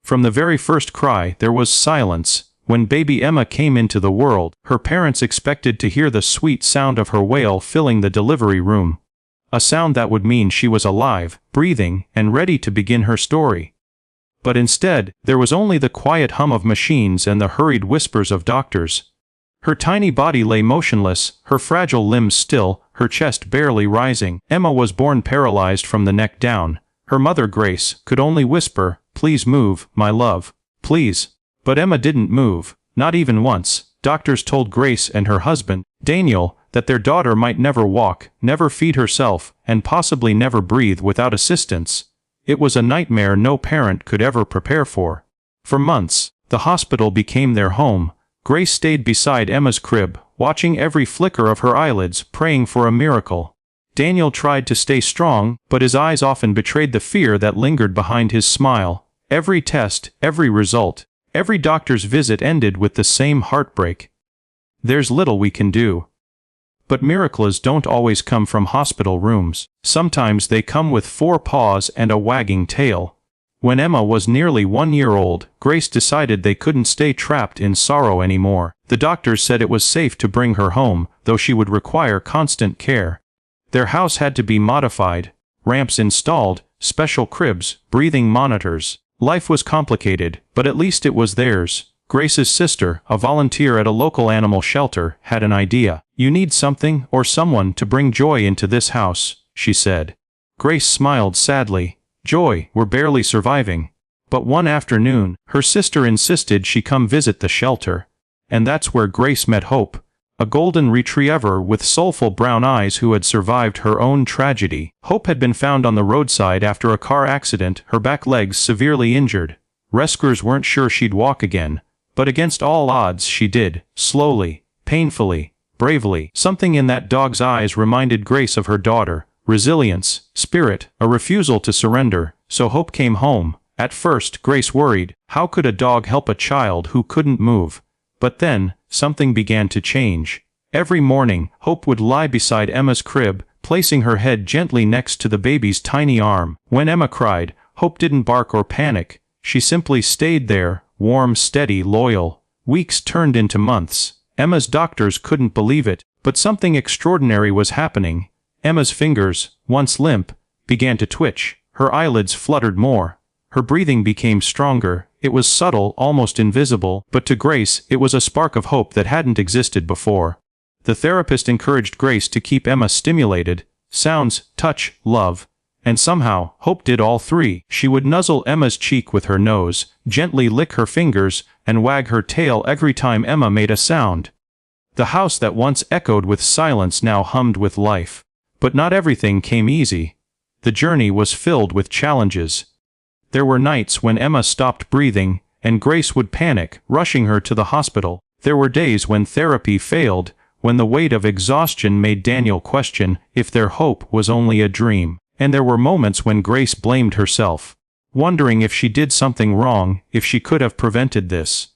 From the very first cry, there was silence. When baby Emma came into the world, her parents expected to hear the sweet sound of her wail filling the delivery room. A sound that would mean she was alive, breathing, and ready to begin her story. But instead, there was only the quiet hum of machines and the hurried whispers of doctors. Her tiny body lay motionless, her fragile limbs still, her chest barely rising. Emma was born paralyzed from the neck down. Her mother, Grace, could only whisper, "Please move, my love. Please." But Emma didn't move, not even once. Doctors told Grace and her husband, Daniel, that their daughter might never walk, never feed herself, and possibly never breathe without assistance. It was a nightmare no parent could ever prepare for. For months, the hospital became their home. Grace stayed beside Emma's crib, watching every flicker of her eyelids, praying for a miracle. Daniel tried to stay strong, but his eyes often betrayed the fear that lingered behind his smile. Every test, every result, every doctor's visit ended with the same heartbreak. There's little we can do. But miracles don't always come from hospital rooms. Sometimes they come with 4 paws and a wagging tail. When Emma was nearly 1 year old, Grace decided they couldn't stay trapped in sorrow anymore. The doctors said it was safe to bring her home, though she would require constant care. Their house had to be modified, ramps installed, special cribs, breathing monitors. Life was complicated, but at least it was theirs. Grace's sister, a volunteer at a local animal shelter, had an idea. "You need something or someone to bring joy into this house," she said. Grace smiled sadly. "Joy, we're barely surviving." But one afternoon, her sister insisted she come visit the shelter. And that's where Grace met Hope, a golden retriever with soulful brown eyes who had survived her own tragedy. Hope had been found on the roadside after a car accident, her back legs severely injured. Rescuers weren't sure she'd walk again, but against all odds she did, slowly, painfully, bravely. Something in that dog's eyes reminded Grace of her daughter. Resilience, spirit, a refusal to surrender. So Hope came home. At first, Grace worried, how could a dog help a child who couldn't move? But then, something began to change. Every morning, Hope would lie beside Emma's crib, placing her head gently next to the baby's tiny arm. When Emma cried, Hope didn't bark or panic. She simply stayed there, warm, steady, loyal. Weeks turned into months. Emma's doctors couldn't believe it, but something extraordinary was happening. Emma's fingers, once limp, began to twitch. Her eyelids fluttered more. Her breathing became stronger. It was subtle, almost invisible, but to Grace, it was a spark of hope that hadn't existed before. The therapist encouraged Grace to keep Emma stimulated. Sounds, touch, love. And somehow, Hope did all 3. She would nuzzle Emma's cheek with her nose, gently lick her fingers, and wag her tail every time Emma made a sound. The house that once echoed with silence now hummed with life. But not everything came easy. The journey was filled with challenges. There were nights when Emma stopped breathing, and Grace would panic, rushing her to the hospital. There were days when therapy failed, when the weight of exhaustion made Daniel question if their hope was only a dream. And there were moments when Grace blamed herself, wondering if she did something wrong, if she could have prevented this.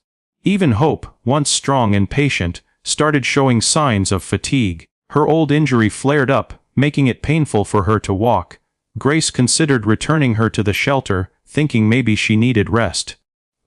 Even Hope, once strong and patient, started showing signs of fatigue. Her old injury flared up, making it painful for her to walk. Grace considered returning her to the shelter, thinking maybe she needed rest.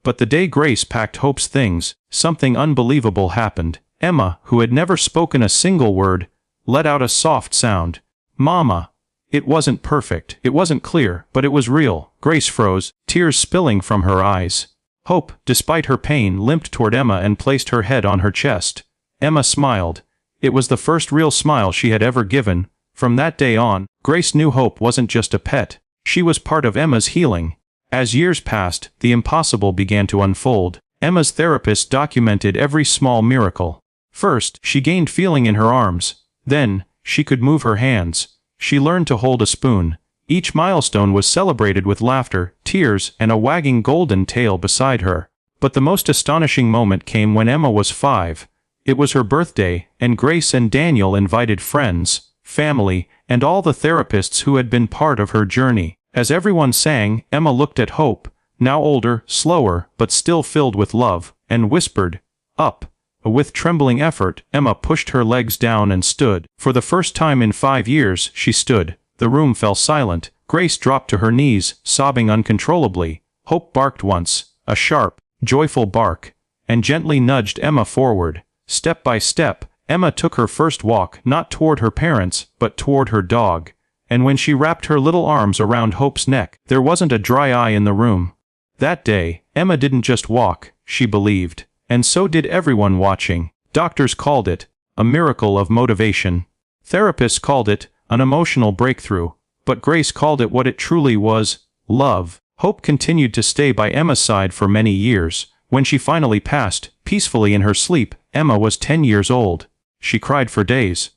But the day Grace packed Hope's things, something unbelievable happened. Emma, who had never spoken a single word, let out a soft sound. "Mama." It wasn't perfect, it wasn't clear, but it was real. Grace froze, tears spilling from her eyes. Hope, despite her pain, limped toward Emma and placed her head on her chest. Emma smiled. It was the first real smile she had ever given. From that day on, Grace knew Hope wasn't just a pet. She was part of Emma's healing. As years passed, the impossible began to unfold. Emma's therapist documented every small miracle. First, she gained feeling in her arms. Then, she could move her hands. She learned to hold a spoon. Each milestone was celebrated with laughter, tears, and a wagging golden tail beside her. But the most astonishing moment came when Emma was 5. It was her birthday, and Grace and Daniel invited friends, family, and all the therapists who had been part of her journey. As everyone sang, Emma looked at Hope, now older, slower, but still filled with love, and whispered, "Up." With trembling effort, Emma pushed her legs down and stood. For the first time in 5 years, she stood. The room fell silent. Grace dropped to her knees, sobbing uncontrollably. Hope barked once, a sharp, joyful bark, and gently nudged Emma forward. Step by step, Emma took her first walk not toward her parents, but toward her dog. And when she wrapped her little arms around Hope's neck, there wasn't a dry eye in the room. That day, Emma didn't just walk, she believed. And so did everyone watching. Doctors called it a miracle of motivation. Therapists called it an emotional breakthrough. But Grace called it what it truly was, love. Hope continued to stay by Emma's side for many years. When she finally passed, peacefully in her sleep, Emma was 10 years old. She cried for days.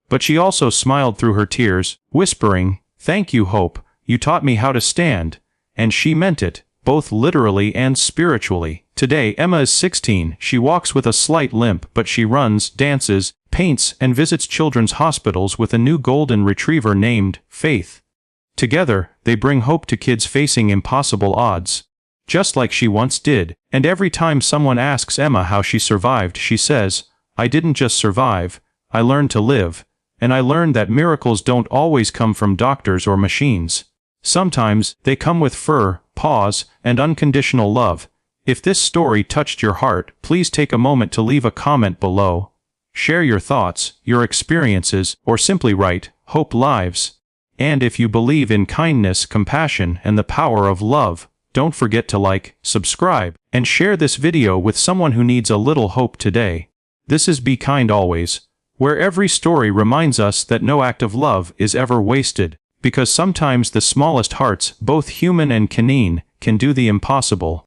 But she also smiled through her tears, whispering, "Thank you, Hope, you taught me how to stand." And she meant it, both literally and spiritually. Today Emma is 16, she walks with a slight limp, but she runs, dances, paints, and visits children's hospitals with a new golden retriever named Faith. Together, they bring hope to kids facing impossible odds. Just like she once did, and every time someone asks Emma how she survived, she says, "I didn't just survive, I learned to live. And I learned that miracles don't always come from doctors or machines. Sometimes, they come with fur, paws, and unconditional love." If this story touched your heart, please take a moment to leave a comment below. Share your thoughts, your experiences, or simply write, "Hope Lives." And if you believe in kindness, compassion, and the power of love, don't forget to like, subscribe, and share this video with someone who needs a little hope today. This is Be Kind Always, where every story reminds us that no act of love is ever wasted, because sometimes the smallest hearts, both human and canine, can do the impossible.